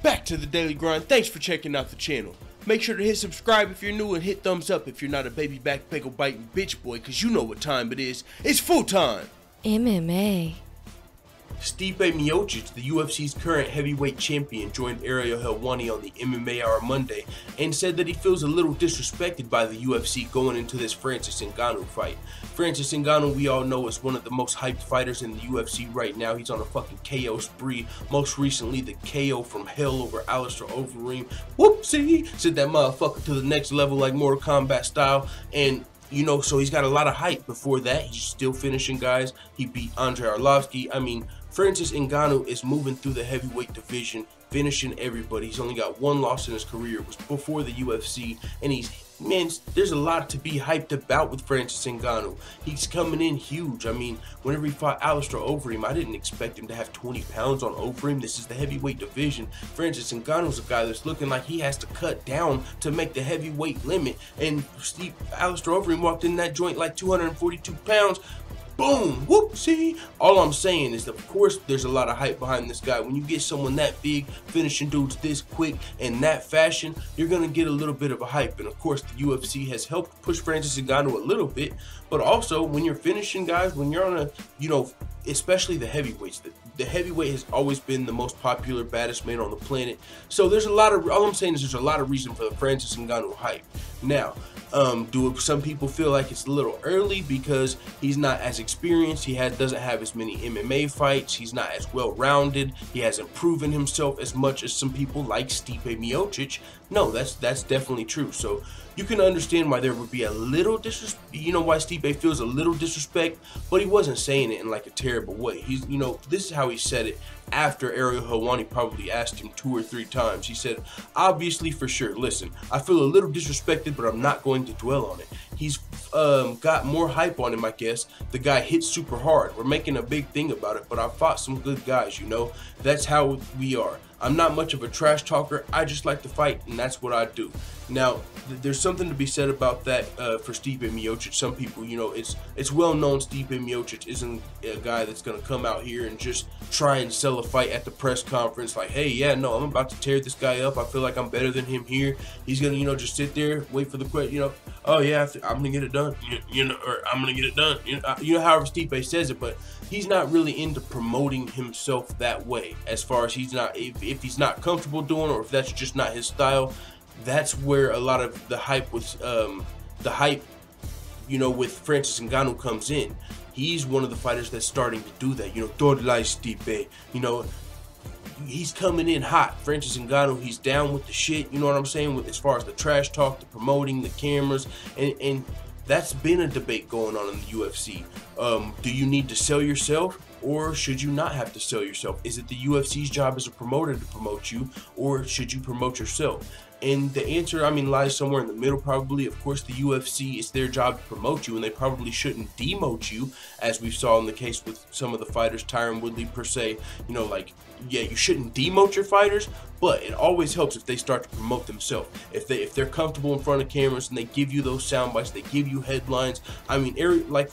back to the Daily Grind. Thanks for checking out the channel. Make sure to hit subscribe if you're new and hit thumbs up if you're not a baby back pickle biting bitch boy, cause you know what time it is. It's full time. MMA. Stipe Miocic, the UFC's current heavyweight champion, joined Ariel Helwani on the MMA Hour Monday and said that he feels a little disrespected by the UFC going into this Francis Ngannou fight. Francis Ngannou, we all know, is one of the most hyped fighters in the UFC right now. He's on a fucking KO spree. Most recently, the KO from hell over Alistair Overeem. Whoopsie! Sent that motherfucker to the next level like Mortal Kombat style. And you know, so he's got a lot of hype. Before that, he's still finishing guys. He beat Andre Arlovski. I mean, Francis Ngannou is moving through the heavyweight division, finishing everybody. He's only got one loss in his career. It was before the UFC, and man, there's a lot to be hyped about with Francis Ngannou. He's coming in huge. I mean, whenever he fought Alistair Overeem, I didn't expect him to have 20 pounds on Overeem. This is the heavyweight division. Francis Ngannou's a guy that's looking like he has to cut down to make the heavyweight limit. And Alistair Overeem walked in that joint like 242 pounds. Boom! Whoopsie! All I'm saying is that, of course, there's a lot of hype behind this guy. When you get someone that big, finishing dudes this quick, in that fashion, you're going to get a little bit of a hype. And, of course, the UFC has helped push Francis Ngannou a little bit. But also, when you're finishing guys, when you're on a, you know, especially the heavyweights, the heavyweight has always been the most popular, baddest man on the planet. So there's a lot of, all I'm saying is there's a lot of reason for the Francis Ngannou hype. Now, do some people feel like it's a little early because he's not as experienced, he doesn't have as many MMA fights, he's not as well-rounded, he hasn't proven himself as much as some people like Stipe Miocic? No, that's definitely true. So you can understand why there would be a little disrespect, you know, why Stipe feels a little disrespect, but he wasn't saying it in like a terrible way. He's, you know, this is how he said it after Ariel Helwani probably asked him 2 or 3 times. He said, obviously, for sure, listen, I feel a little disrespected, but I'm not going to dwell on it. He's got more hype on him, I guess. The guy hits super hard. We're making a big thing about it, but I fought some good guys, you know. That's how we are. I'm not much of a trash talker. I just like to fight, and that's what I do. Now, there's something to be said about that for Stipe Miocic. Some people, you know, it's well known Stipe Miocic isn't a guy that's going to come out here and just try and sell a fight at the press conference like, hey, yeah, no, I'm about to tear this guy up. I feel like I'm better than him here. He's going to, you know, just sit there, wait for the question, you know, oh, yeah, I'm going to get it done, you know, or I'm going to get it done. You know, however Stipe says it, but he's not really into promoting himself that way. As far as he's not, if he's not comfortable doing, or if that's just not his style, that's where a lot of the hype with you know, with Francis Ngannou comes in. He's one of the fighters that's starting to do that. You know, don't lie, Stipe. You know, he's coming in hot. Francis Ngannou, he's down with the shit. You know what I'm saying? With as far as the trash talk, the promoting, the cameras, and that's been a debate going on in the UFC. Do you need to sell yourself, or should you not have to sell yourself? Is it the UFC's job as a promoter to promote you, or should you promote yourself? And the answer, I mean, lies somewhere in the middle probably. Of course, the UFC, it's their job to promote you, and they probably shouldn't demote you, as we saw in the case with some of the fighters, Tyron Woodley per se. You know, like, yeah, you shouldn't demote your fighters, but it always helps if they start to promote themselves. If they're comfortable in front of cameras and they give you those sound bites, they give you headlines. I mean, like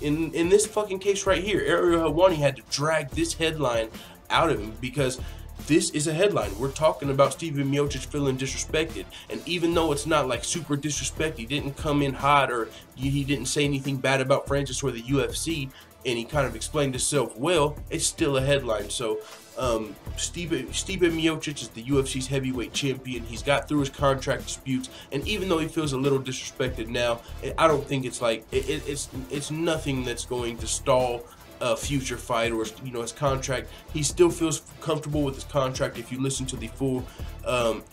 in this fucking case right here, Ariel Helwani had to drag this headline out of him because this is a headline. We're talking about Stipe Miocic feeling disrespected, and even though it's not like super disrespect, he didn't come in hot, or he didn't say anything bad about Francis or the UFC, and he kind of explained himself well, it's still a headline. So Stipe Miocic is the UFC's heavyweight champion. He's got through his contract disputes, and even though he feels a little disrespected now, I don't think it's like it's nothing that's going to stall a future fight or, you know, his contract. He still feels comfortable with his contract. If you listen to the full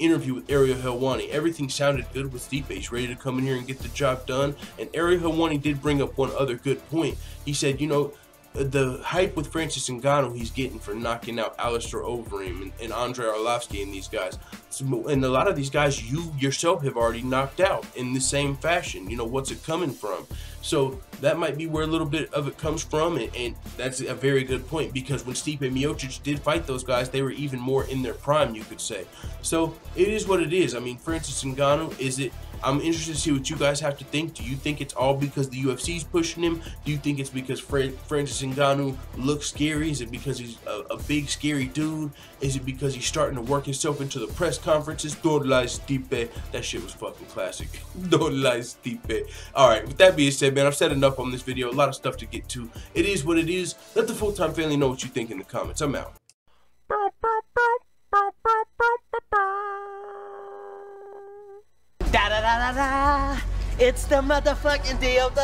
interview with Ariel Helwani, everything sounded good with Stipe. He's ready to come in here and get the job done. And Ariel Helwani did bring up one other good point. He said, you know, the hype with Francis Ngannou he's getting for knocking out Alistair Overeem and Andre Arlovski and these guys. And a lot of these guys you yourself have already knocked out in the same fashion. You know, what's it coming from? So that might be where a little bit of it comes from, and that's a very good point, because when Stipe Miocic did fight those guys, they were even more in their prime, you could say. So it is what it is. I mean, Francis Ngannou, is it I'm interested to see what you guys have to think. Do you think it's all because the UFC's pushing him? Do you think it's because Francis Ngannou looks scary? Is it because he's a big scary dude? Is it because he's starting to work himself into the press conferences? Don't lie, Stipe. That shit was fucking classic. Don't lie, Stipe. Alright, with that being said, man, I've said enough on this video. A lot of stuff to get to. It is what it is. Let the full-time family know what you think in the comments. I'm out. Da da da da da. It's the motherfucking DOG.